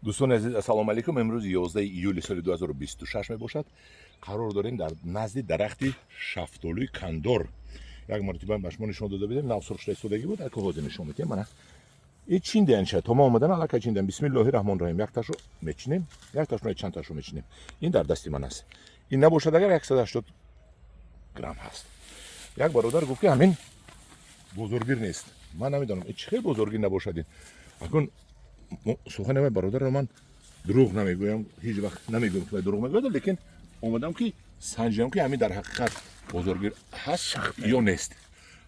دوستان عزیز السلام علیکم. امروز 11 ایول سال 2026 می باشد. قرار داریم در نزد درخت شفتالوی کندور یک مرتبه به شما نشون داده بودیم. نو سرخ استودگی بود که حاضر نشون میدیم. من این چیندن شد تمام اومدن الان چیندن. بسم الله الرحمن الرحیم. یک تاشو میچینیم، یک تاشو چند تاشو میچینیم. این در دست من است. این نباشد اگر 180 گرم هست. یک برادر گفت که همین بزرگیر نیست. من نمیدونم این چه بزرگی نباشد. اون سخن برادر من دروغ نمیگویم، هیچ وقت نمیگم که دروغ میگم، لیکن اومدم که سنجیدم که همین در حقیقت بزرگیر هست یا نیست.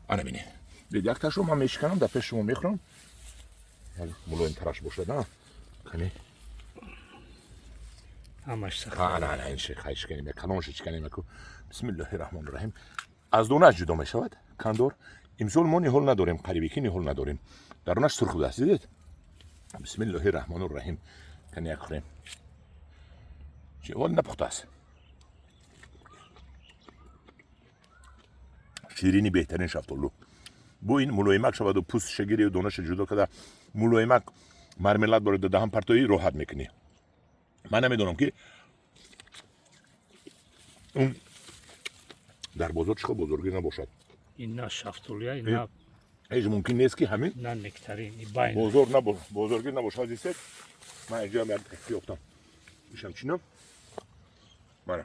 انا ببینید یک تاشو من میشکنم، در پیش شما میخورم. ملایم ترش باشه نه کنی همش سخت. نه این چه خیش کنیم کلانش چکنیم کو. بسم الله الرحمن الرحیم. از دونه جدا میشود کندور. امسال ما نیهول نداریم، قریبی که نیهول نداریم. درونش سرخ بود است دیدید. بسم الله الرحمن الرحیم. کنی اخریم چه اول نپخته است. شیرینی بهترین شفتالو. بو این ملایمک شود و پوست شگیری و دانش جدا کرده ملایمک مرملاد برای دهان پرتویی راحت میکنی. من نمیدونم که اون در بازار چقدر بزرگی نباشد. این نه شفتالویه، این نه هیچ ممکن نیست که همین نه نکترین، این باین بزرگ نباشه، بزرگی نباشه. دیست من اینجا میاد بیفتم میشم چینم من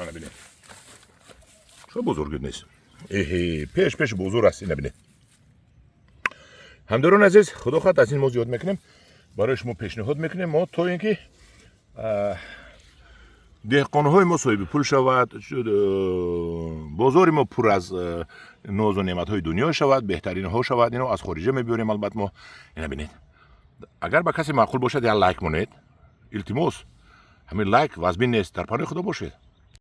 ببینید چه بزرگی نیست. پیش بزرگ است. این ببینید همداران عزیز، خدا خواهد از این ما زیاد میکنیم، برای شما پیشنهاد میکنیم ما تا اینکه دهقان‌های ما صاحب پول شود، بازار ما پر از ناز و نعمت‌های دنیا شود، بهترین ها شود. اینو از خارج میبریم. البته ما اینا ببینید اگر با کسی معقول باشد یا لایک مونید التماس همین لایک واجب نیست، در پناه خدا باشید.